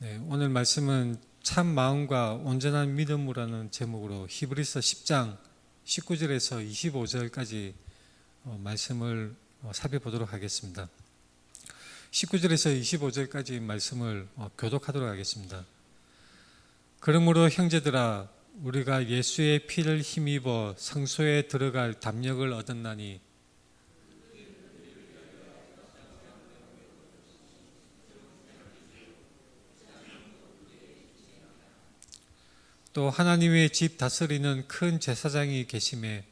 네, 오늘 말씀은 참 마음과 온전한 믿음으로라는 제목으로 히브리서 10장 19절에서 25절까지 말씀을 살펴보도록 하겠습니다. 19절에서 25절까지 말씀을 교독하도록 하겠습니다. 그러므로 형제들아, 우리가 예수의 피를 힘입어 성소에 들어갈 담력을 얻었나니 또 하나님의 집 다스리는 큰 제사장이 계심에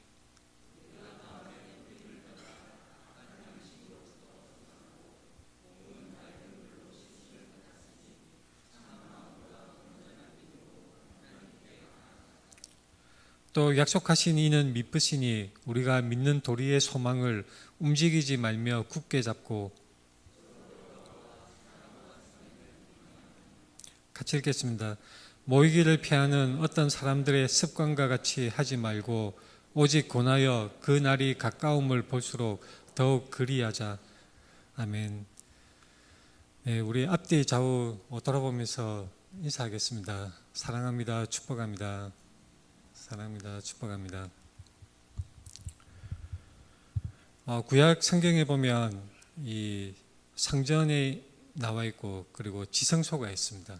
또 약속하신 이는 미쁘시니 우리가 믿는 도리의 소망을 움직이지 말며 굳게 잡고. 같이 읽겠습니다. 모이기를 피하는 어떤 사람들의 습관과 같이 하지 말고 오직 권하여 그 날이 가까움을 볼수록 더욱 그리하자. 아멘. 네, 우리 앞뒤 좌우 돌아보면서 인사하겠습니다. 사랑합니다. 축복합니다. 사랑합니다. 축복합니다. 구약 성경에 보면 이 성전에 나와 있고 그리고 지성소가 있습니다.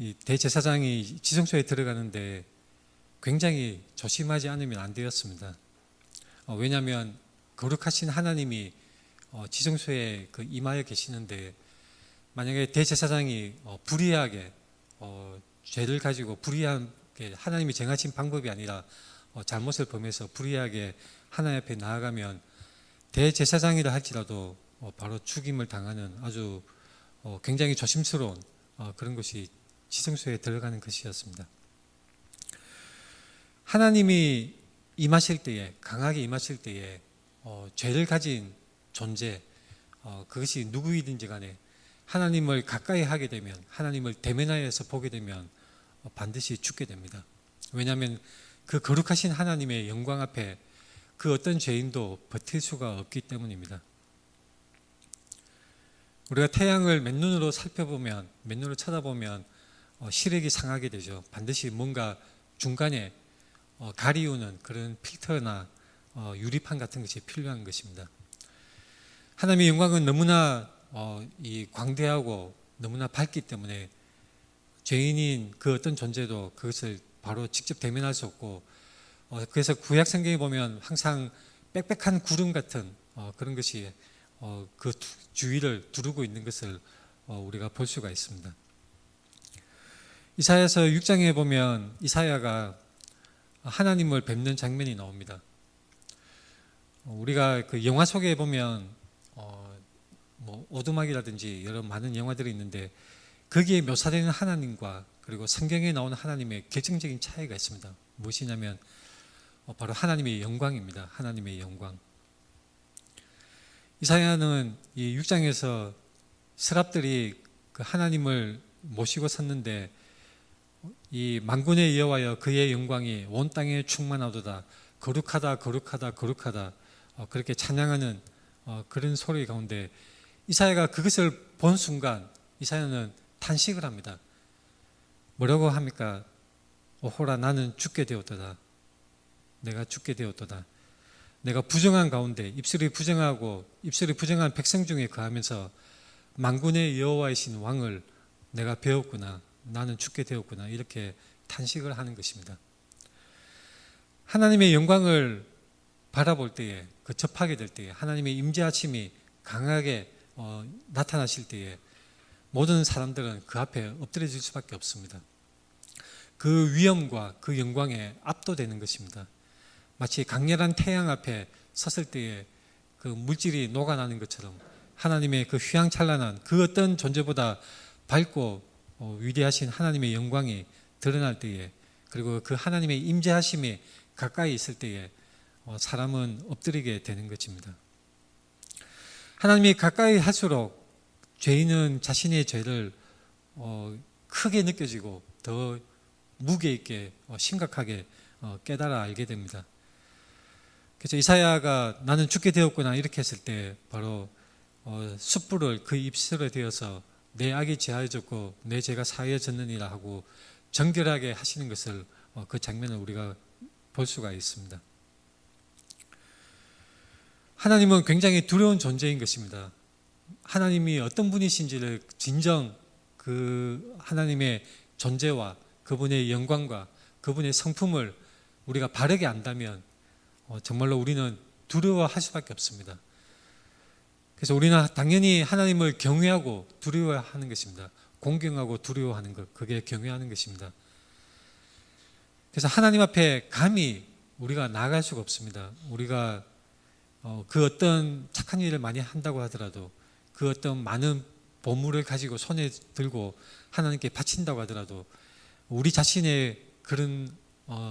이 대제사장이 지성소에 들어가는데 굉장히 조심하지 않으면 안 되었습니다. 왜냐하면 거룩하신 하나님이 지성소에 임하여 계시는데 만약에 대제사장이 불의하게 죄를 가지고 불의하게 하나님이 정하신 방법이 아니라 잘못을 범해서 불의하게 하나님 앞에 나아가면 대제사장이라 할지라도 바로 죽임을 당하는 아주 굉장히 조심스러운 그런 것이 지성소에 들어가는 것이었습니다. 하나님이 임하실 때에, 강하게 임하실 때에 죄를 가진 존재, 그것이 누구이든지 간에 하나님을 가까이 하게 되면, 하나님을 대면하여서 보게 되면 반드시 죽게 됩니다. 왜냐하면 그 거룩하신 하나님의 영광 앞에 그 어떤 죄인도 버틸 수가 없기 때문입니다. 우리가 태양을 맨눈으로 살펴보면, 맨눈으로 쳐다보면 시력이 상하게 되죠. 반드시 뭔가 중간에 가리우는 그런 필터나 유리판 같은 것이 필요한 것입니다. 하나님의 영광은 너무나 이 광대하고 너무나 밝기 때문에 죄인인 그 어떤 존재도 그것을 바로 직접 대면할 수 없고, 그래서 구약 성경에 보면 항상 빽빽한 구름 같은 그런 것이 그 주위를 두르고 있는 것을 우리가 볼 수가 있습니다. 이사야서 6장에 보면 이사야가 하나님을 뵙는 장면이 나옵니다. 우리가 그 영화 속에 보면 오두막이라든지 여러 많은 영화들이 있는데 거기에 묘사되는 하나님과 그리고 성경에 나오는 하나님의 결정적인 차이가 있습니다. 무엇이냐면 바로 하나님의 영광입니다. 하나님의 영광. 이사야는 이 6장에서 서랍들이 그 하나님을 모시고 섰는데 이 만군의 여호와여 그의 영광이 온 땅에 충만하도다. 거룩하다 거룩하다 거룩하다. 그렇게 찬양하는 그런 소리 가운데 이사야가 그것을 본 순간 이사야는 탄식을 합니다. 뭐라고 합니까? 오호라 나는 죽게 되었도다. 내가 죽게 되었도다. 내가 부정한 가운데 입술이 부정한 백성 중에 거하면서 만군의 여호와이신 왕을 내가 배웠구나. 나는 죽게 되었구나. 이렇게 탄식을 하는 것입니다. 하나님의 영광을 바라볼 때에, 접하게 될 때에, 하나님의 임재하심이 강하게 나타나실 때에 모든 사람들은 그 앞에 엎드려질 수밖에 없습니다. 그 위엄과 그 영광에 압도되는 것입니다. 마치 강렬한 태양 앞에 섰을 때에 그 물질이 녹아나는 것처럼 하나님의 그 휘황찬란한 그 어떤 존재보다 밝고 위대하신 하나님의 영광이 드러날 때에, 그리고 그 하나님의 임재하심이 가까이 있을 때에 사람은 엎드리게 되는 것입니다. 하나님이 가까이 할수록 죄인은 자신의 죄를 크게 느껴지고 더 무게 있게 심각하게 깨달아 알게 됩니다. 그래서 이사야가 나는 죽게 되었구나 이렇게 했을 때 바로 숯불을 그 입술에 대어서 내 악이 제하여졌고 내 죄가 사하여졌느니라 하고 정결하게 하시는 것을 그 장면을 우리가 볼 수가 있습니다. 하나님은 굉장히 두려운 존재인 것입니다. 하나님이 어떤 분이신지를 진정 그 하나님의 존재와 그분의 영광과 그분의 성품을 우리가 바르게 안다면 정말로 우리는 두려워할 수밖에 없습니다. 그래서 우리는 당연히 하나님을 경외하고 두려워하는 것입니다. 공경하고 두려워하는 것, 그게 경외하는 것입니다. 그래서 하나님 앞에 감히 우리가 나아갈 수가 없습니다. 우리가 그 어떤 착한 일을 많이 한다고 하더라도, 그 어떤 많은 보물을 가지고 손에 들고 하나님께 바친다고 하더라도 우리 자신의 그런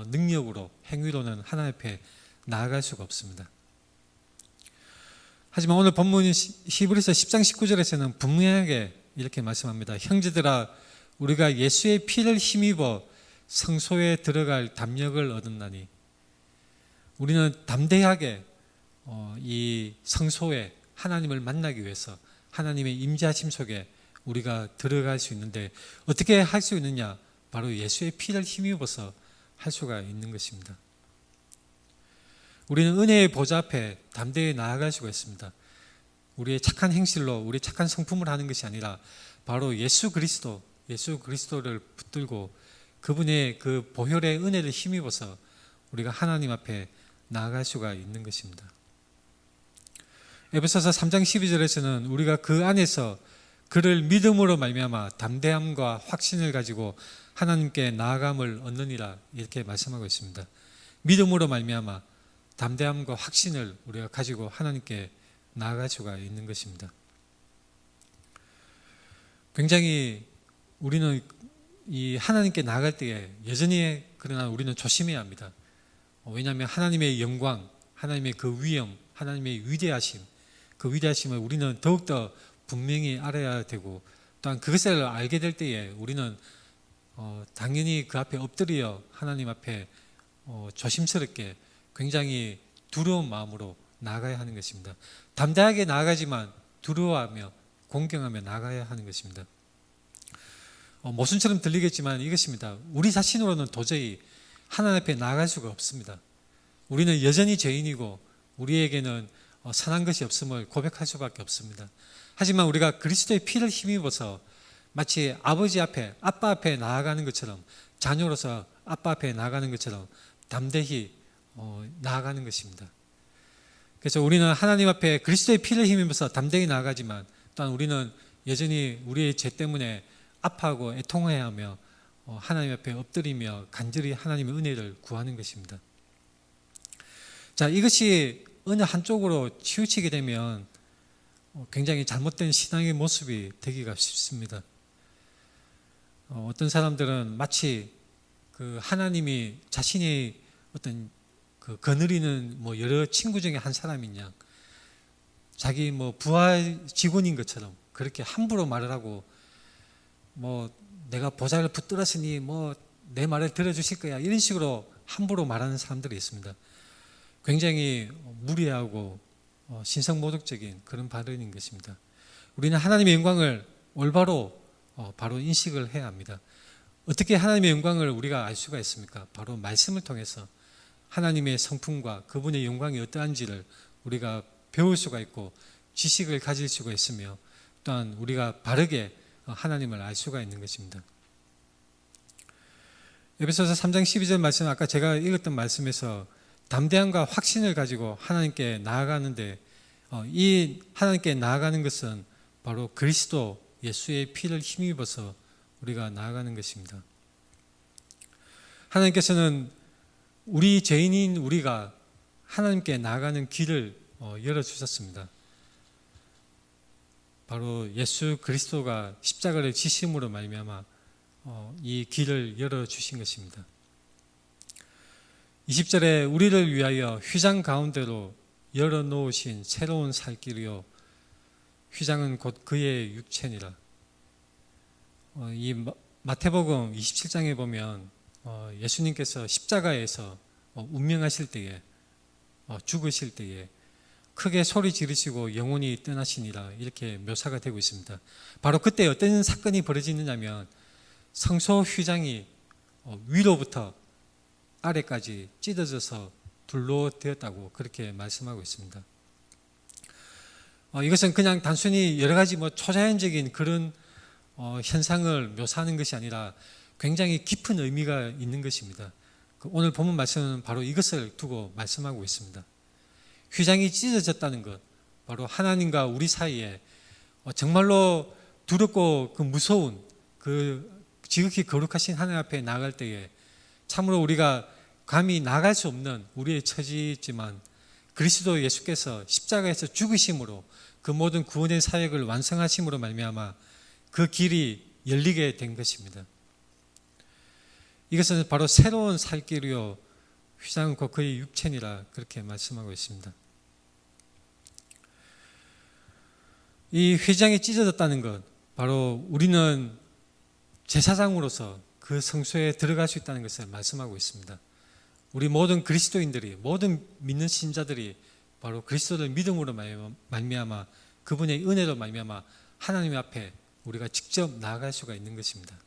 능력으로, 행위로는 하나님 앞에 나아갈 수가 없습니다. 하지만 오늘 본문 히브리서 10장 19절에서는 분명하게 이렇게 말씀합니다. 형제들아, 우리가 예수의 피를 힘입어 성소에 들어갈 담력을 얻었나니, 우리는 담대하게 이 성소에 하나님을 만나기 위해서 하나님의 임재하심 속에 우리가 들어갈 수 있는데, 어떻게 할 수 있느냐? 바로 예수의 피를 힘입어서 할 수가 있는 것입니다. 우리는 은혜의 보좌 앞에 담대히 나아갈 수가 있습니다. 우리의 착한 행실로, 우리 착한 성품을 하는 것이 아니라 바로 예수 그리스도를 붙들고 그분의 그 보혈의 은혜를 힘입어서 우리가 하나님 앞에 나아갈 수가 있는 것입니다. 에베소서 3장 12절에서는 우리가 그 안에서 그를 믿음으로 말미암아 담대함과 확신을 가지고 하나님께 나아감을 얻느니라, 이렇게 말씀하고 있습니다. 믿음으로 말미암아 담대함과 확신을 우리가 가지고 하나님께 나아갈 수가 있는 것입니다. 굉장히 우리는 이 하나님께 나아갈 때에 여전히 그러나 우리는 조심해야 합니다. 왜냐하면 하나님의 영광, 하나님의 그 위엄, 하나님의 위대하심, 그 위대하심을 우리는 더욱더 분명히 알아야 되고, 또한 그것을 알게 될 때에 우리는 당연히 그 앞에 엎드려 하나님 앞에 조심스럽게 굉장히 두려운 마음으로 나아가야 하는 것입니다. 담대하게 나아가지만 두려워하며 공경하며 나아가야 하는 것입니다. 모순처럼 들리겠지만 이것입니다. 우리 자신으로는 도저히 하나님 앞에 나아갈 수가 없습니다. 우리는 여전히 죄인이고 우리에게는 선한 것이 없음을 고백할 수밖에 없습니다. 하지만 우리가 그리스도의 피를 힘입어서 마치 아버지 앞에, 아빠 앞에 나아가는 것처럼, 자녀로서 아빠 앞에 나아가는 것처럼 담대히 나아가는 것입니다. 그래서 우리는 하나님 앞에 그리스도의 피를 힘입어서 담대히 나아가지만, 또한 우리는 여전히 우리의 죄 때문에 아파하고 애통해야 하며 하나님 앞에 엎드리며 간절히 하나님의 은혜를 구하는 것입니다. 자, 이것이 어느 한쪽으로 치우치게 되면 굉장히 잘못된 신앙의 모습이 되기가 쉽습니다. 어떤 사람들은 마치 그 하나님이 자신이 어떤 그 거느리는 여러 친구 중에 한 사람인 양, 자기 부하 직원인 것처럼 그렇게 함부로 말을 하고, 내가 보좌를 붙들었으니 내 말을 들어주실 거야, 이런 식으로 함부로 말하는 사람들이 있습니다. 굉장히 무례하고 신성모독적인 그런 발언인 것입니다. 우리는 하나님의 영광을 올바로 바로 인식을 해야 합니다. 어떻게 하나님의 영광을 우리가 알 수가 있습니까? 바로 말씀을 통해서 하나님의 성품과 그분의 영광이 어떠한지를 우리가 배울 수가 있고 지식을 가질 수가 있으며, 또한 우리가 바르게 하나님을 알 수가 있는 것입니다. 에베소서 3장 12절 말씀, 아까 제가 읽었던 말씀에서 담대함과 확신을 가지고 하나님께 나아가는데, 이 하나님께 나아가는 것은 바로 그리스도 예수의 피를 힘입어서 우리가 나아가는 것입니다. 하나님께서는 우리 죄인인 우리가 하나님께 나아가는 길을 열어주셨습니다. 바로 예수 그리스도가 십자가를 지심으로 말미암아 이 길을 열어주신 것입니다. 20절에 우리를 위하여 휘장 가운데로 열어놓으신 새로운 살 길이요, 휘장은 곧 그의 육체니라. 이 마태복음 27장에 보면 예수님께서 십자가에서 운명하실 때에, 죽으실 때에 크게 소리 지르시고 영원히 떠나시니라 이렇게 묘사가 되고 있습니다. 바로 그때 어떤 사건이 벌어지느냐면 성소 휘장이 위로부터 아래까지 찢어져서 둘로 되었다고 그렇게 말씀하고 있습니다. 이것은 그냥 단순히 여러 가지 초자연적인 그런 현상을 묘사하는 것이 아니라 굉장히 깊은 의미가 있는 것입니다. 오늘 본문 말씀은 바로 이것을 두고 말씀하고 있습니다. 휘장이 찢어졌다는 것, 바로 하나님과 우리 사이에 정말로 두렵고 그 무서운 그 지극히 거룩하신 하나님 앞에 나아갈 때에 참으로 우리가 감히 나아갈 수 없는 우리의 처지지만 그리스도 예수께서 십자가에서 죽으심으로 그 모든 구원의 사역을 완성하심으로 말미암아 그 길이 열리게 된 것입니다. 이것은 바로 새로운 살 길이요 휘장은 곧 그의 육체니라 그렇게 말씀하고 있습니다. 이 휘장이 찢어졌다는 것, 바로 우리는 제사장으로서 그 성소에 들어갈 수 있다는 것을 말씀하고 있습니다. 우리 모든 그리스도인들이, 모든 믿는 신자들이 바로 그리스도를 믿음으로 말미암아 그분의 은혜로 말미암아 하나님 앞에 우리가 직접 나아갈 수가 있는 것입니다.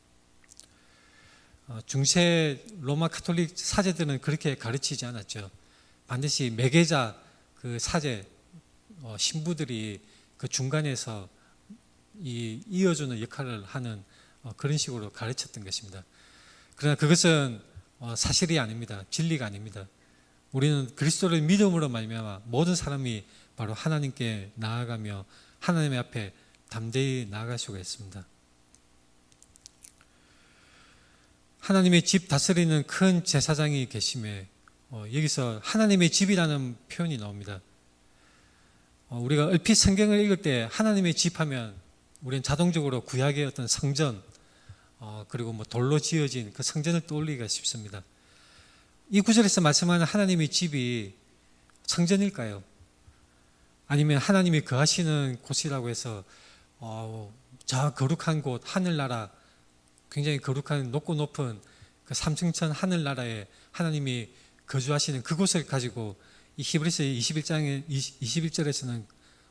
중세 로마 가톨릭 사제들은 그렇게 가르치지 않았죠. 반드시 매개자 그 사제 신부들이 그 중간에서 이어주는 역할을 하는 그런 식으로 가르쳤던 것입니다. 그러나 그것은 사실이 아닙니다. 진리가 아닙니다. 우리는 그리스도를 믿음으로 말미암아 모든 사람이 바로 하나님께 나아가며 하나님의 앞에 담대히 나아갈 수가 있습니다. 하나님의 집 다스리는 큰 제사장이 계심에 여기서 하나님의 집이라는 표현이 나옵니다. 우리가 얼핏 성경을 읽을 때 하나님의 집 하면 우리는 자동적으로 구약의 어떤 성전 그리고 돌로 지어진 그 성전을 떠올리기가 쉽습니다. 이 구절에서 말씀하는 하나님의 집이 성전일까요? 아니면 하나님이 거하시는 곳이라고 해서 저 거룩한 곳 하늘나라 굉장히 거룩한 높고 높은 그 삼층천 하늘나라에 하나님이 거주하시는 그곳을 가지고 이 히브리서 21장의 21절에서는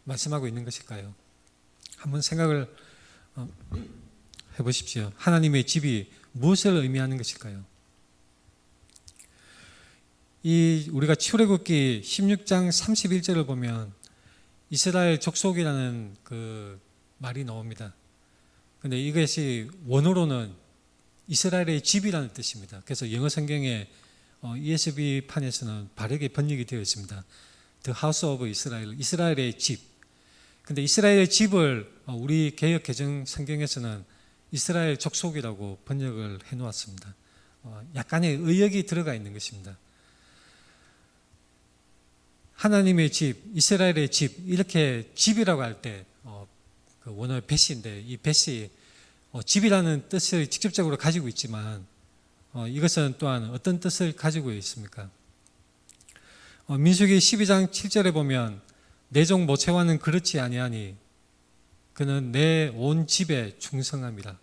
말씀하고 있는 것일까요? 한번 생각을 해보십시오. 하나님의 집이 무엇을 의미하는 것일까요? 우리가 출애굽기 16장 31절을 보면 이스라엘 족속이라는 그 말이 나옵니다. 근데 이것이 원어로는 이스라엘의 집이라는 뜻입니다. 그래서 영어 성경에 ESV 판에서는 바르게 번역이 되어 있습니다. The House of Israel, 이스라엘의 집. 근데 이스라엘의 집을 우리 개역 개정 성경에서는 이스라엘 족속이라고 번역을 해놓았습니다. 약간의 의역이 들어가 있는 것입니다. 하나님의 집, 이스라엘의 집 이렇게 집이라고 할 때 그 원어의 벳인데 이 벳이 집이라는 뜻을 직접적으로 가지고 있지만 이것은 또한 어떤 뜻을 가지고 있습니까? 민수기 12장 7절에 보면 내 종 모세와는 그렇지 아니하니 그는 내 온 집에 충성함이라.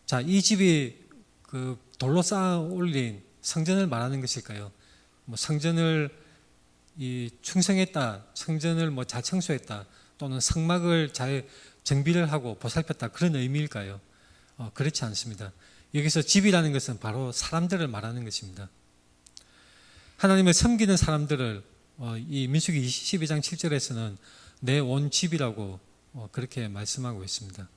자, 이 집이 그 돌로 쌓아 올린 성전을 말하는 것일까요? 성전을 충성했다, 성전을 잘 청소했다, 또는 성막을 잘 정비를 하고 보살폈다 그런 의미일까요? 그렇지 않습니다. 여기서 집이라는 것은 바로 사람들을 말하는 것입니다. 하나님을 섬기는 사람들을 이 민수기 22장 7절에서는 내 온 집이라고 그렇게 말씀하고 있습니다.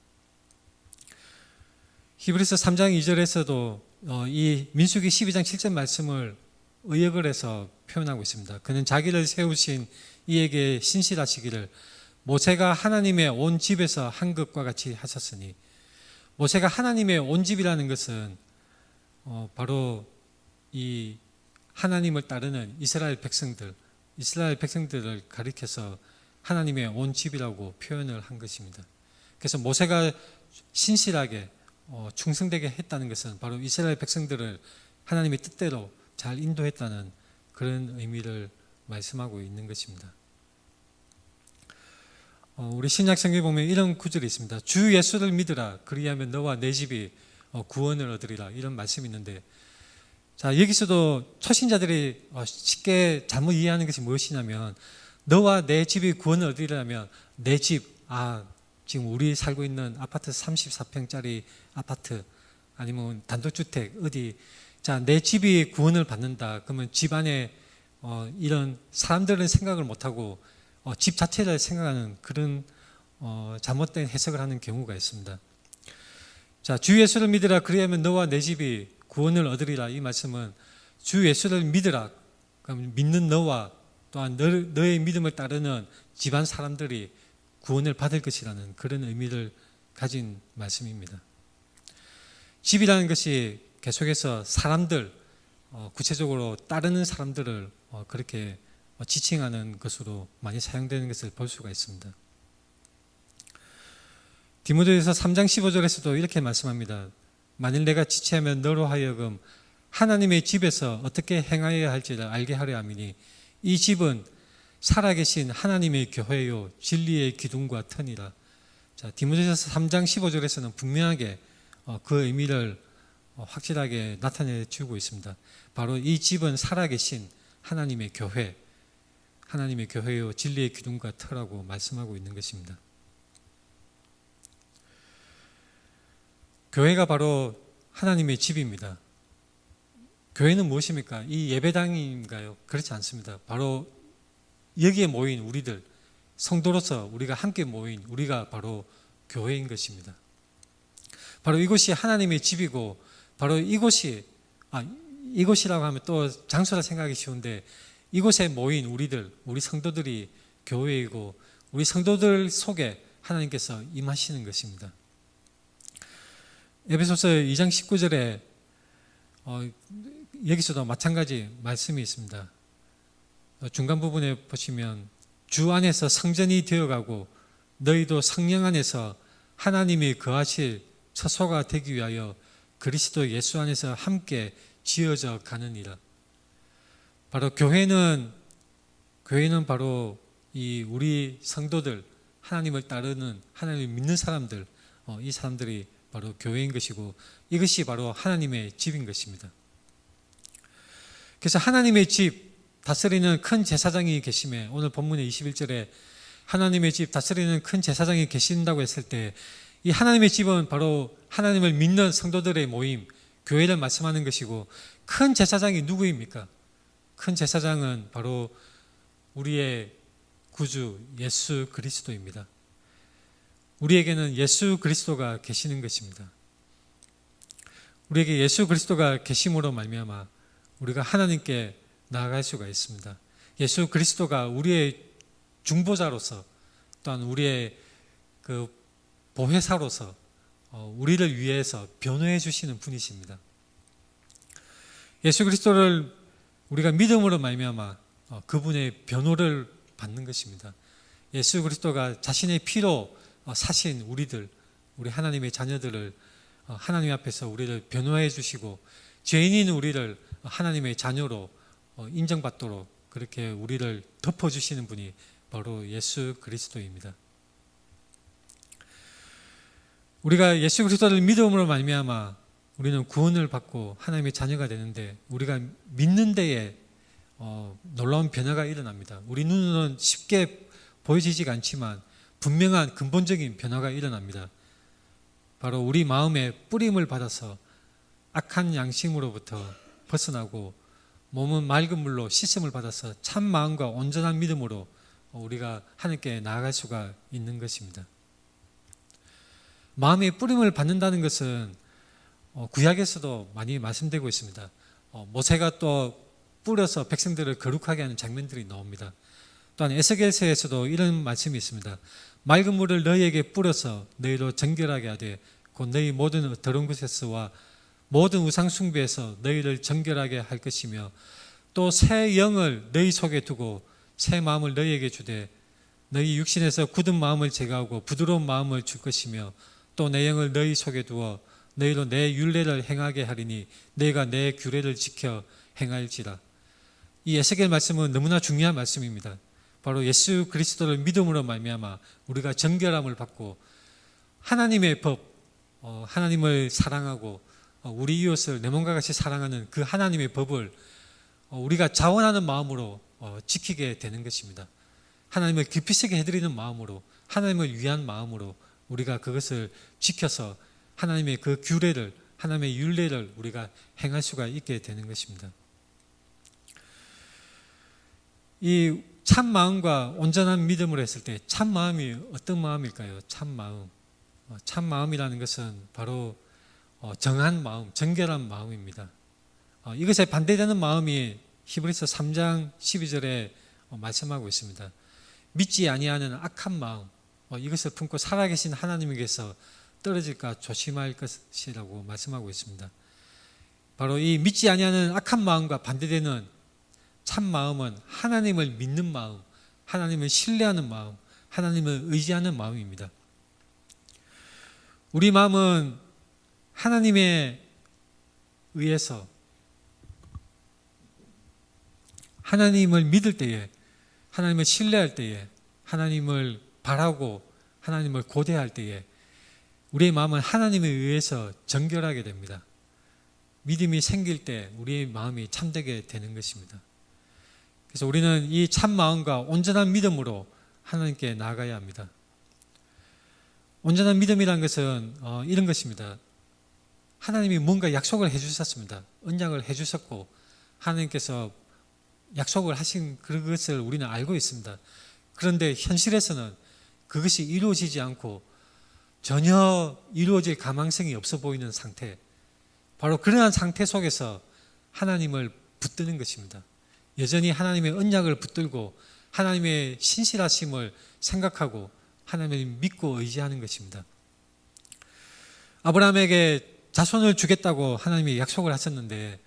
히브리서 3장 2절에서도 이 민수기 12장 7절 말씀을 의역을 해서 표현하고 있습니다. 그는 자기를 세우신 이에게 신실하시기를 모세가 하나님의 온 집에서 한 것과 같이 하셨으니, 모세가 하나님의 온 집이라는 것은 바로 이 하나님을 따르는 이스라엘 백성들을 가리켜서 하나님의 온 집이라고 표현을 한 것입니다. 그래서 모세가 신실하게 충성되게 했다는 것은 바로 이스라엘 백성들을 하나님의 뜻대로 잘 인도했다는 그런 의미를 말씀하고 있는 것입니다. 우리 신약 성경에 보면 이런 구절이 있습니다. 주 예수를 믿으라 그리하면 너와 내 집이 구원을 얻으리라, 이런 말씀이 있는데, 자, 여기서도 초신자들이 쉽게 잘못 이해하는 것이 무엇이냐면 너와 내 집이 구원을 얻으려면 내 집, 지금 우리 살고 있는 아파트 34평짜리 아파트 아니면 단독주택 어디, 자, 내 집이 구원을 받는다. 그러면 집 안에 이런 사람들은 생각을 못하고 집 자체를 생각하는 그런 잘못된 해석을 하는 경우가 있습니다. 자, 주 예수를 믿으라 그리하면 너와 내 집이 구원을 얻으리라. 이 말씀은 주 예수를 믿으라. 그럼 믿는 너와 또한 너의 믿음을 따르는 집안 사람들이 구원을 받을 것이라는 그런 의미를 가진 말씀입니다. 집이라는 것이 계속해서 사람들, 구체적으로 따르는 사람들을 그렇게 지칭하는 것으로 많이 사용되는 것을 볼 수가 있습니다. 디모데후서 3장 15절에서도 이렇게 말씀합니다. 만일 내가 지체하면 너로 하여금 하나님의 집에서 어떻게 행하여야 할지를 알게 하려 함이니 이 집은 살아계신 하나님의 교회요 진리의 기둥과 터니라. 자, 디모데후서 3장 15절에서는 분명하게 그 의미를 확실하게 나타내 주고 있습니다. 바로 이 집은 살아계신 하나님의 교회, 하나님의 교회요 진리의 기둥과 터라고 말씀하고 있는 것입니다. 교회가 바로 하나님의 집입니다. 교회는 무엇입니까? 이 예배당인가요? 그렇지 않습니다. 바로 여기에 모인 우리들, 성도로서 우리가 함께 모인 우리가 바로 교회인 것입니다. 바로 이곳이 하나님의 집이고, 바로 이곳이라고 하면 또 장소라 생각하기 쉬운데, 이곳에 모인 우리들, 우리 성도들이 교회이고, 우리 성도들 속에 하나님께서 임하시는 것입니다. 에베소서 2장 19절에 여기서도 마찬가지 말씀이 있습니다. 중간 부분에 보시면 주 안에서 성전이 되어가고 너희도 성령 안에서 하나님이 거하실 처소가 되기 위하여 그리스도 예수 안에서 함께 지어져 가느니라. 바로 교회는 바로 이 우리 성도들, 하나님을 따르는, 하나님을 믿는 사람들, 이 사람들이 바로 교회인 것이고, 이것이 바로 하나님의 집인 것입니다. 그래서 하나님의 집 다스리는 큰 제사장이 계심에, 오늘 본문의 21절에 하나님의 집 다스리는 큰 제사장이 계신다고 했을 때, 이 하나님의 집은 바로 하나님을 믿는 성도들의 모임, 교회를 말씀하는 것이고, 큰 제사장이 누구입니까? 큰 제사장은 바로 우리의 구주 예수 그리스도입니다. 우리에게는 예수 그리스도가 계시는 것입니다. 우리에게 예수 그리스도가 계심으로 말미암아 우리가 하나님께 나아갈 수가 있습니다. 예수 그리스도가 우리의 중보자로서, 또한 우리의 그 보혜사로서 우리를 위해서 변호해 주시는 분이십니다. 예수 그리스도를 우리가 믿음으로 말미암아 그분의 변호를 받는 것입니다. 예수 그리스도가 자신의 피로 사신 우리들, 우리 하나님의 자녀들을 하나님 앞에서 우리를 변호해 주시고, 죄인인 우리를 하나님의 자녀로 인정받도록 그렇게 우리를 덮어주시는 분이 바로 예수 그리스도입니다. 우리가 예수 그리스도를 믿음으로 말미암아 우리는 구원을 받고 하나님의 자녀가 되는데, 우리가 믿는 데에 놀라운 변화가 일어납니다. 우리 눈으로는 쉽게 보여지지가 않지만 분명한 근본적인 변화가 일어납니다. 바로 우리 마음에 뿌림을 받아서 악한 양심으로부터 벗어나고, 몸은 맑은 물로 씻음을 받아서 참 마음과 온전한 믿음으로 우리가 하나님께 나아갈 수가 있는 것입니다. 마음에 뿌림을 받는다는 것은 구약에서도 많이 말씀되고 있습니다. 모세가 또 뿌려서 백성들을 거룩하게 하는 장면들이 나옵니다. 또한 에스겔서에서도 이런 말씀이 있습니다. 맑은 물을 너희에게 뿌려서 너희로 정결하게 하되 곧 너희 모든 더러운 것에서와 모든 우상 숭배에서 너희를 정결하게 할 것이며, 또 새 영을 너희 속에 두고 새 마음을 너희에게 주되 너희 육신에서 굳은 마음을 제거하고 부드러운 마음을 줄 것이며, 또 내 영을 너희 속에 두어 너희로 내 율례를 행하게 하리니 너희가 내 규례를 지켜 행할지라. 이 에스겔 말씀은 너무나 중요한 말씀입니다. 바로 예수 그리스도를 믿음으로 말미암아 우리가 정결함을 받고 하나님의 법, 하나님을 사랑하고 우리 이웃을 내 몸과 같이 사랑하는 그 하나님의 법을 우리가 자원하는 마음으로 지키게 되는 것입니다. 하나님을 기쁘시게 해드리는 마음으로, 하나님을 위한 마음으로 우리가 그것을 지켜서 하나님의 그 규례를, 하나님의 율례를 우리가 행할 수가 있게 되는 것입니다. 이 참 마음과 온전한 믿음으로 했을 때 참 마음이 어떤 마음일까요? 참 마음. 참 마음이라는 것은 바로 정한 마음, 정결한 마음입니다. 이것에 반대되는 마음이 히브리서 3장 12절에 말씀하고 있습니다. 믿지 아니하는 악한 마음, 이것을 품고 살아계신 하나님에게서 떨어질까 조심할 것이라고 말씀하고 있습니다. 바로 이 믿지 아니하는 악한 마음과 반대되는 참 마음은 하나님을 믿는 마음, 하나님을 신뢰하는 마음, 하나님을 의지하는 마음입니다. 우리 마음은 하나님에 의해서 하나님을 믿을 때에, 하나님을 신뢰할 때에, 하나님을 바라고 하나님을 고대할 때에 우리의 마음은 하나님에 의해서 정결하게 됩니다. 믿음이 생길 때 우리의 마음이 참되게 되는 것입니다. 그래서 우리는 이 참 마음과 온전한 믿음으로 하나님께 나아가야 합니다. 온전한 믿음이라는 것은 이런 것입니다. 하나님이 뭔가 약속을 해주셨습니다. 언약을 해주셨고 하나님께서 약속을 하신 그것을 우리는 알고 있습니다. 그런데 현실에서는 그것이 이루어지지 않고 전혀 이루어질 가망성이 없어 보이는 상태, 바로 그러한 상태 속에서 하나님을 붙드는 것입니다. 여전히 하나님의 언약을 붙들고 하나님의 신실하심을 생각하고 하나님을 믿고 의지하는 것입니다. 아브라함에게 자손을 주겠다고 하나님이 약속을 하셨는데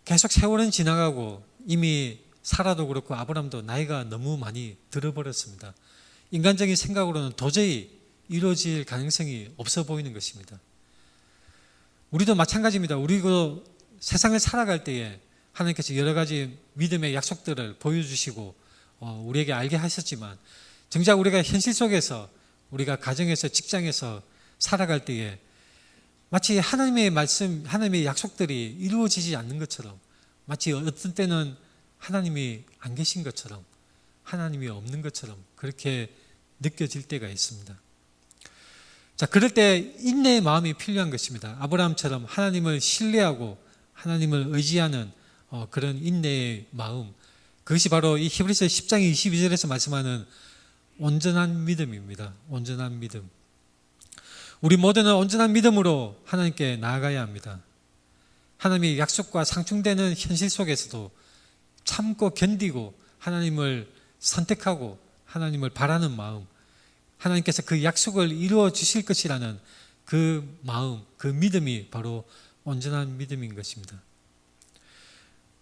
계속 세월은 지나가고 이미 사라도 그렇고 아브라함도 나이가 너무 많이 들어버렸습니다. 인간적인 생각으로는 도저히 이루어질 가능성이 없어 보이는 것입니다. 우리도 마찬가지입니다. 우리도 세상을 살아갈 때에 하나님께서 여러 가지 믿음의 약속들을 보여주시고 우리에게 알게 하셨지만 정작 우리가 현실 속에서 우리가 가정에서 직장에서 살아갈 때에 마치 하나님의 말씀, 하나님의 약속들이 이루어지지 않는 것처럼, 마치 어떤 때는 하나님이 안 계신 것처럼, 하나님이 없는 것처럼 그렇게 느껴질 때가 있습니다. 자, 그럴 때 인내의 마음이 필요한 것입니다. 아브라함처럼 하나님을 신뢰하고 하나님을 의지하는 그런 인내의 마음, 그것이 바로 이 히브리서 10장 22절에서 말씀하는 온전한 믿음입니다. 온전한 믿음. 우리 모두는 온전한 믿음으로 하나님께 나아가야 합니다. 하나님의 약속과 상충되는 현실 속에서도 참고 견디고 하나님을 선택하고 하나님을 바라는 마음, 하나님께서 그 약속을 이루어 주실 것이라는 그 마음, 그 믿음이 바로 온전한 믿음인 것입니다.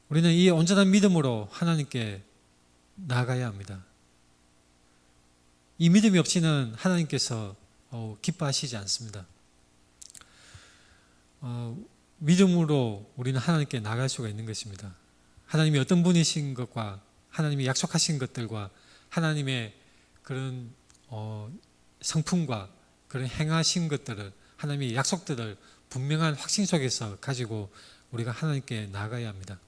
우리는 이 온전한 믿음으로 하나님께 나아가야 합니다. 이 믿음이 없이는 하나님께서 기뻐하시지 않습니다. 믿음으로 우리는 하나님께 나아갈 수가 있는 것입니다. 하나님이 어떤 분이신 것과 하나님이 약속하신 것들과 하나님의 그런 성품과 그런 행하신 것들을, 하나님의 약속들을 분명한 확신 속에서 가지고 우리가 하나님께 나아가야 합니다.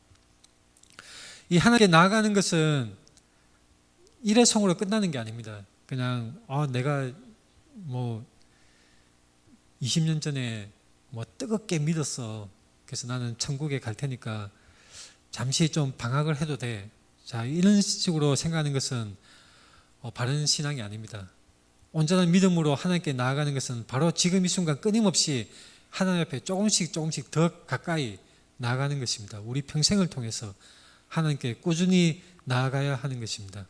이 하나님께 나아가는 것은 일회성으로 끝나는 게 아닙니다. 그냥 내가 20년 전에 뜨겁게 믿었어. 그래서 나는 천국에 갈 테니까 잠시 좀 방학을 해도 돼. 자, 이런 식으로 생각하는 것은 바른 신앙이 아닙니다. 온전한 믿음으로 하나님께 나아가는 것은 바로 지금 이 순간 끊임없이 하나님 앞에 조금씩 더 가까이 나아가는 것입니다. 우리 평생을 통해서 하나님께 꾸준히 나아가야 하는 것입니다.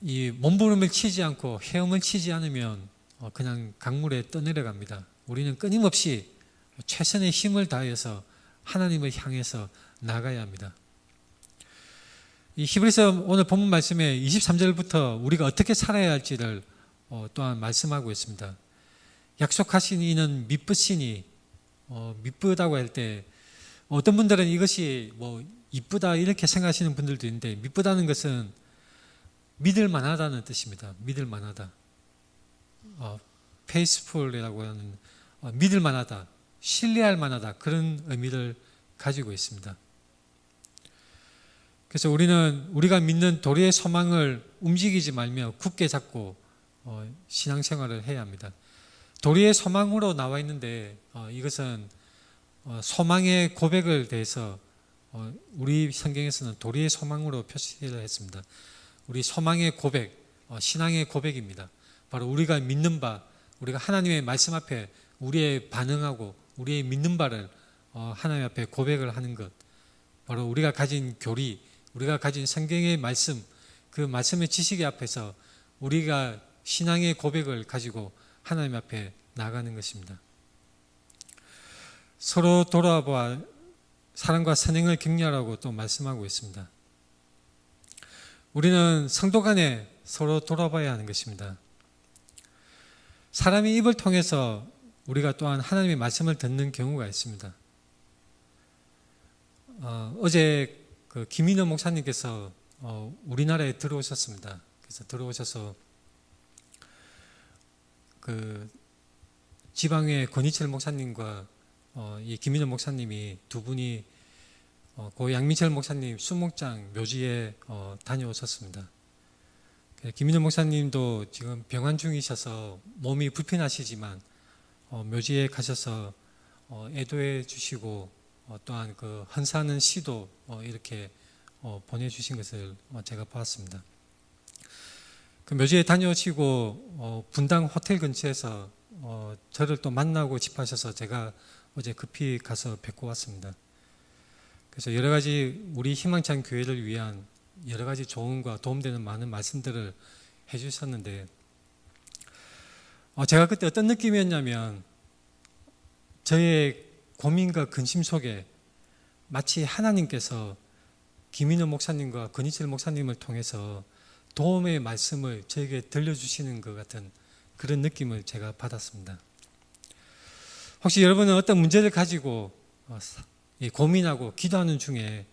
이 몸부림을 치지 않고 헤엄을 치지 않으면 그냥 강물에 떠내려갑니다. 우리는 끊임없이 최선의 힘을 다해서 하나님을 향해서 나아가야 합니다. 이 히브리서 오늘 본문 말씀에 23절부터 우리가 어떻게 살아야 할지를 또한 말씀하고 있습니다. 약속하신 이는 미쁘시니, 미쁘다고 할 때 어떤 분들은 이것이 이쁘다 이렇게 생각하시는 분들도 있는데, 미쁘다는 것은 믿을 만하다는 뜻입니다. 믿을 만하다. faithful이라고 하는 믿을 만하다, 신뢰할 만하다, 그런 의미를 가지고 있습니다. 그래서 우리가 믿는 도리의 소망을 움직이지 말며 굳게 잡고 신앙생활을 해야 합니다. 도리의 소망으로 나와 있는데 이것은 소망의 고백을 대해서 우리 성경에서는 도리의 소망으로 표시를 했습니다. 우리 소망의 고백, 신앙의 고백입니다. 바로 우리가 믿는 바, 우리가 하나님의 말씀 앞에 우리의 반응하고 우리의 믿는 바를 하나님 앞에 고백을 하는 것, 바로 우리가 가진 교리, 우리가 가진 성경의 말씀, 그 말씀의 지식 앞에서 우리가 신앙의 고백을 가지고 하나님 앞에 나아가는 것입니다. 서로 돌아봐 사랑과 선행을 격려하라고 또 말씀하고 있습니다. 우리는 성도 간에 서로 돌아봐야 하는 것입니다. 사람의 입을 통해서 우리가 또한 하나님의 말씀을 듣는 경우가 있습니다. 어제 그 김인호 목사님께서 우리나라에 들어오셨습니다. 그래서 들어오셔서 그 지방의 권희철 목사님과 이 김인호 목사님이 두 분이 고 양민철 목사님 수목장 묘지에 다녀오셨습니다. 김인호 목사님도 지금 병환 중이셔서 몸이 불편하시지만 묘지에 가셔서 애도해 주시고 또한 그 헌사하는 시도 이렇게 보내주신 것을 제가 보았습니다. 그 묘지에 다녀오시고 분당 호텔 근처에서 저를 또 만나고 싶어 하셔서 제가 어제 급히 가서 뵙고 왔습니다. 그래서 여러 가지 우리 희망찬 교회를 위한 여러 가지 조언과 도움되는 많은 말씀들을 해주셨는데 제가 그때 어떤 느낌이었냐면 저의 고민과 근심 속에 마치 하나님께서 김인호 목사님과 권희철 목사님을 통해서 도움의 말씀을 저에게 들려주시는 것 같은 그런 느낌을 제가 받았습니다. 혹시 여러분은 어떤 문제를 가지고 고민하고 기도하는 중에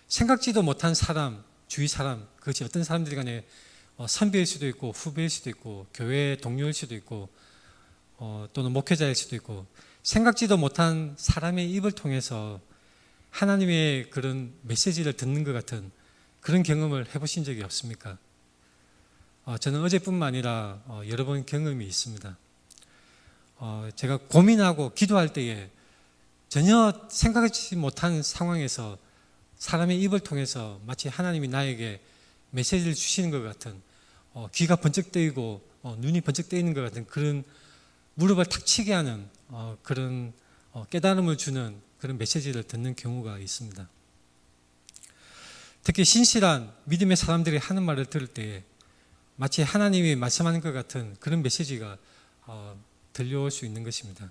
생각지도 못한 사람, 주위 사람, 그것이 어떤 사람들이 간에 선배일 수도 있고 후배일 수도 있고 교회 동료일 수도 있고 또는 목회자일 수도 있고 생각지도 못한 사람의 입을 통해서 하나님의 그런 메시지를 듣는 것 같은 그런 경험을 해보신 적이 없습니까? 저는 어제뿐만 아니라 여러 번 경험이 있습니다. 제가 고민하고 기도할 때에 전혀 생각하지 못한 상황에서 사람의 입을 통해서 마치 하나님이 나에게 메시지를 주시는 것 같은 귀가 번쩍 뜨이고 눈이 번쩍 뜨이는 것 같은 그런 무릎을 탁 치게 하는 그런 깨달음을 주는 그런 메시지를 듣는 경우가 있습니다. 특히 신실한 믿음의 사람들이 하는 말을 들을 때에 마치 하나님이 말씀하는 것 같은 그런 메시지가 들려올 수 있는 것입니다.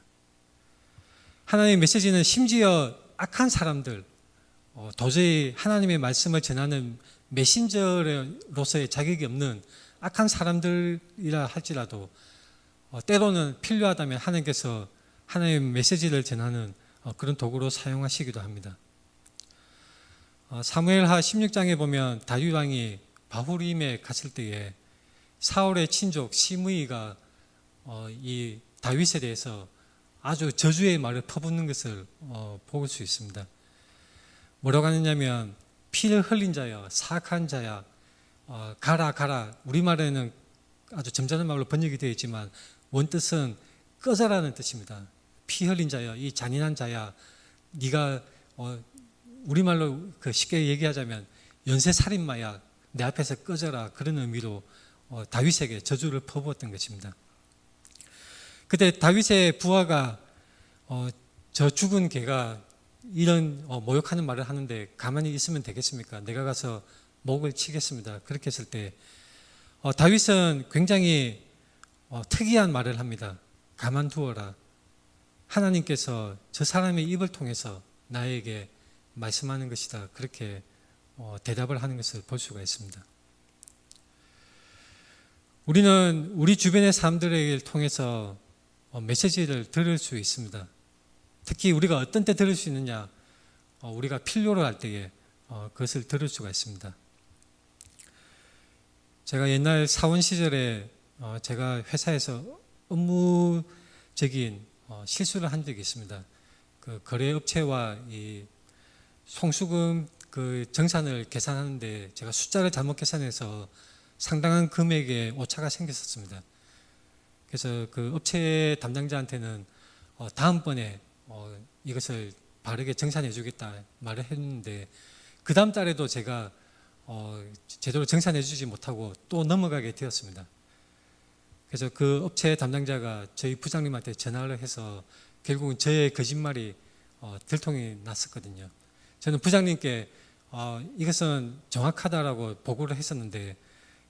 하나님의 메시지는 심지어 악한 사람들, 도저히 하나님의 말씀을 전하는 메신저로서의 자격이 없는 악한 사람들이라 할지라도 때로는 필요하다면 하나님께서 하나님의 메시지를 전하는 그런 도구로 사용하시기도 합니다. 사무엘하 16장에 보면 다윗 왕이 바후림에 갔을 때에 사울의 친족 시므이가 이 다윗에 대해서 아주 저주의 말을 퍼붓는 것을 볼 수 있습니다. 뭐라고 하느냐면 피를 흘린 자야, 사악한 자야, 가라 가라. 우리말에는 아주 점잖은 말로 번역이 되어 있지만 원뜻은 꺼져라는 뜻입니다. 피 흘린 자야, 이 잔인한 자야, 네가 우리말로 쉽게 얘기하자면 연쇄살인마야, 내 앞에서 꺼져라. 그런 의미로 다윗에게 저주를 퍼부었던 것입니다. 그때 다윗의 부하가 저 죽은 개가 이런 모욕하는 말을 하는데 가만히 있으면 되겠습니까? 내가 가서 목을 치겠습니다. 그렇게 했을 때 다윗은 굉장히 특이한 말을 합니다. 가만두어라. 하나님께서 저 사람의 입을 통해서 나에게 말씀하는 것이다. 그렇게 대답을 하는 것을 볼 수가 있습니다. 우리는 우리 주변의 사람들을 통해서 메시지를 들을 수 있습니다. 특히 우리가 어떤 때 들을 수 있느냐, 우리가 필요로 할 때에 그것을 들을 수가 있습니다. 제가 옛날 사원 시절에 제가 회사에서 업무적인 실수를 한 적이 있습니다. 그 거래업체와 이 송수금 그 정산을 계산하는데 제가 숫자를 잘못 계산해서 상당한 금액의 오차가 생겼었습니다. 그래서 그 업체 담당자한테는 다음번에 이것을 바르게 정산해 주겠다 말을 했는데 그 다음 달에도 제가 제대로 정산해 주지 못하고 또 넘어가게 되었습니다. 그래서 그 업체 담당자가 저희 부장님한테 전화를 해서 결국은 저의 거짓말이 들통이 났었거든요. 저는 부장님께 이것은 정확하다라고 보고를 했었는데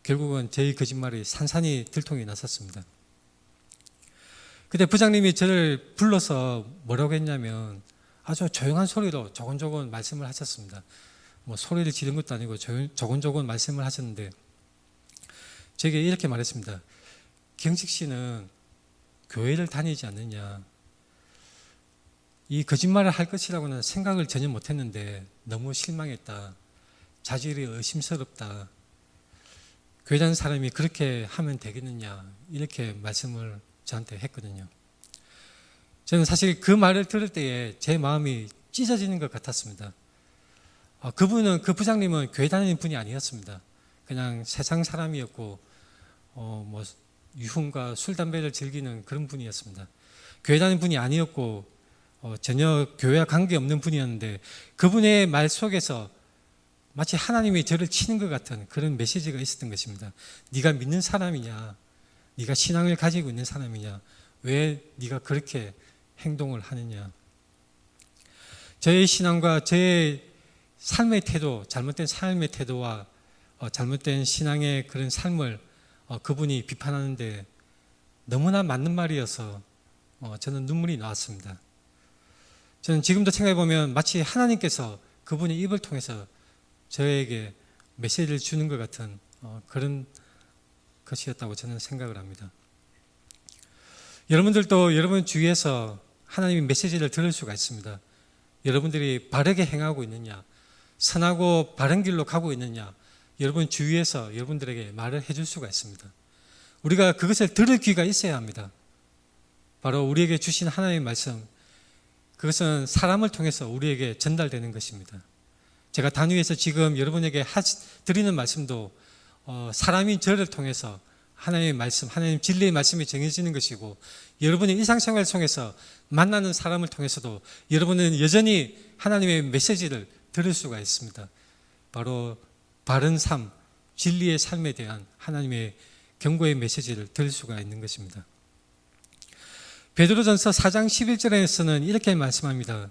결국은 저희 거짓말이 산산이 들통이 났었습니다. 그때 부장님이 저를 불러서 뭐라고 했냐면 아주 조용한 소리로 조곤조곤 말씀을 하셨습니다. 뭐 소리를 지른 것도 아니고 조곤조곤 말씀을 하셨는데 제게 이렇게 말했습니다. 경식 씨는 교회를 다니지 않느냐. 이 거짓말을 할 것이라고는 생각을 전혀 못했는데 너무 실망했다. 자질이 의심스럽다. 교회 다니는 사람이 그렇게 하면 되겠느냐. 이렇게 말씀을 저한테 했거든요. 저는 사실 그 말을 들을 때에 제 마음이 찢어지는 것 같았습니다. 그 부장님은 교회 다니는 분이 아니었습니다. 그냥 세상 사람이었고, 뭐, 유흥과 술, 담배를 즐기는 그런 분이었습니다. 교회 다니는 분이 아니었고, 전혀 교회와 관계없는 분이었는데, 그분의 말 속에서 마치 하나님이 저를 치는 것 같은 그런 메시지가 있었던 것입니다. 네가 믿는 사람이냐? 네가 신앙을 가지고 있는 사람이냐? 왜 네가 그렇게 행동을 하느냐? 저의 신앙과 저의 삶의 태도, 잘못된 삶의 태도와 잘못된 신앙의 그런 삶을 그분이 비판하는데 너무나 맞는 말이어서 저는 눈물이 나왔습니다. 저는 지금도 생각해 보면 마치 하나님께서 그분의 입을 통해서 저에게 메시지를 주는 것 같은 그런 것이었다고 저는 생각을 합니다. 여러분들도 여러분 주위에서 하나님의 메시지를 들을 수가 있습니다. 여러분들이 바르게 행하고 있느냐, 선하고 바른 길로 가고 있느냐, 여러분 주위에서 여러분들에게 말을 해줄 수가 있습니다. 우리가 그것을 들을 귀가 있어야 합니다. 바로 우리에게 주신 하나님의 말씀, 그것은 사람을 통해서 우리에게 전달되는 것입니다. 제가 단위에서 지금 여러분에게 드리는 말씀도 사람인 저를 통해서 하나님의 말씀, 하나님 진리의 말씀이 정해지는 것이고 여러분의 일상생활을 통해서 만나는 사람을 통해서도 여러분은 여전히 하나님의 메시지를 들을 수가 있습니다. 바로 바른 삶, 진리의 삶에 대한 하나님의 경고의 메시지를 들을 수가 있는 것입니다. 베드로전서 4장 11절에서는 이렇게 말씀합니다.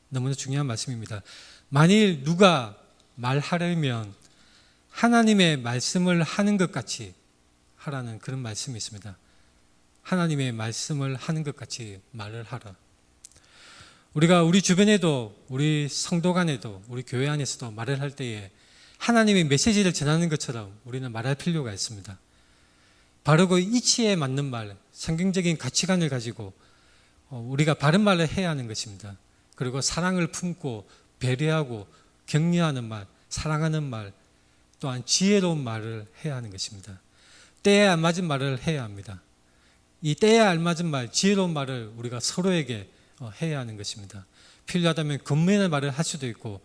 너무나 중요한 말씀입니다. 만일 누가 말하려면 하나님의 말씀을 하는 것 같이 하라는 그런 말씀이 있습니다. 하나님의 말씀을 하는 것 같이 말을 하라. 우리가 우리 주변에도 우리 성도 간에도 우리 교회 안에서도 말을 할 때에 하나님의 메시지를 전하는 것처럼 우리는 말할 필요가 있습니다. 바르고 이치에 맞는 말, 성경적인 가치관을 가지고 우리가 바른 말을 해야 하는 것입니다. 그리고 사랑을 품고 배려하고 격려하는 말, 사랑하는 말, 또한 지혜로운 말을 해야 하는 것입니다. 때에 알맞은 말을 해야 합니다. 이 때에 알맞은 말, 지혜로운 말을 우리가 서로에게 해야 하는 것입니다. 필요하다면 권면의 말을 할 수도 있고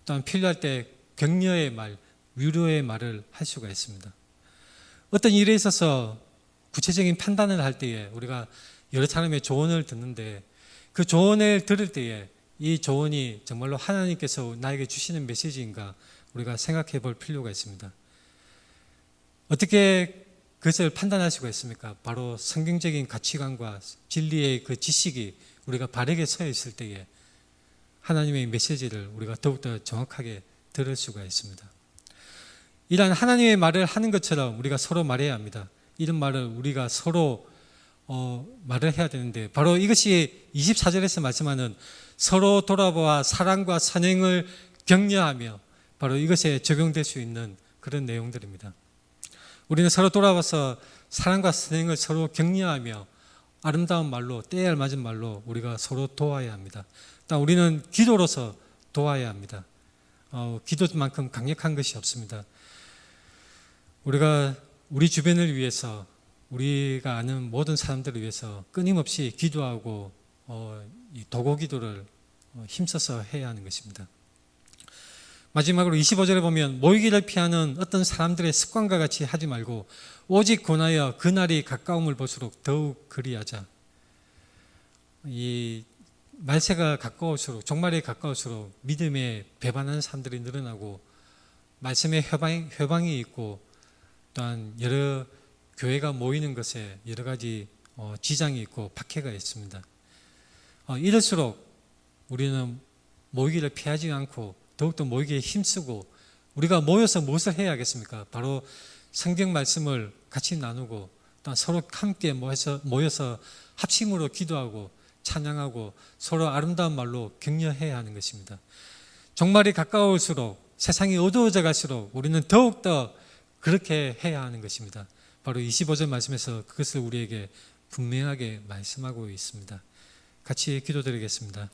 또한 필요할 때 격려의 말, 위로의 말을 할 수가 있습니다. 어떤 일에 있어서 구체적인 판단을 할 때에 우리가 여러 사람의 조언을 듣는데 그 조언을 들을 때에 이 조언이 정말로 하나님께서 나에게 주시는 메시지인가 우리가 생각해 볼 필요가 있습니다. 어떻게 그것을 판단할 수가 있습니까? 바로 성경적인 가치관과 진리의 그 지식이 우리가 바르게 서 있을 때에 하나님의 메시지를 우리가 더욱더 정확하게 들을 수가 있습니다. 이러한 하나님의 말을 하는 것처럼 우리가 서로 말해야 합니다. 이런 말을 우리가 서로 말을 해야 되는데 바로 이것이 24절에서 말씀하는 서로 돌아보아 사랑과 선행을 격려하며 바로 이것에 적용될 수 있는 그런 내용들입니다. 우리는 서로 돌아봐서 사랑과 선행을 서로 격려하며 아름다운 말로 때에 알맞은 말로 우리가 서로 도와야 합니다. 또 우리는 기도로서 도와야 합니다. 기도만큼 강력한 것이 없습니다. 우리가 우리 주변을 위해서 우리가 아는 모든 사람들을 위해서 끊임없이 기도하고 이 도고 기도를 힘써서 해야 하는 것입니다. 마지막으로 25절에 보면 모이기를 피하는 어떤 사람들의 습관과 같이 하지 말고 오직 권하여 그날이 가까움을 볼수록 더욱 그리하자. 이 말세가 가까울수록, 종말이 가까울수록 믿음에 배반하는 사람들이 늘어나고 말씀에 회방이 있고 또한 여러 교회가 모이는 것에 여러 가지 지장이 있고 박해가 있습니다. 이럴수록 우리는 모이기를 피하지 않고 더욱더 모이기에 힘쓰고 우리가 모여서 무엇을 해야 하겠습니까? 바로 성경 말씀을 같이 나누고 또 서로 함께 모여서 합심으로 기도하고 찬양하고 서로 아름다운 말로 격려해야 하는 것입니다. 종말이 가까울수록 세상이 어두워져 갈수록 우리는 더욱더 그렇게 해야 하는 것입니다. 바로 25절 말씀에서 그것을 우리에게 분명하게 말씀하고 있습니다. 같이 기도드리겠습니다.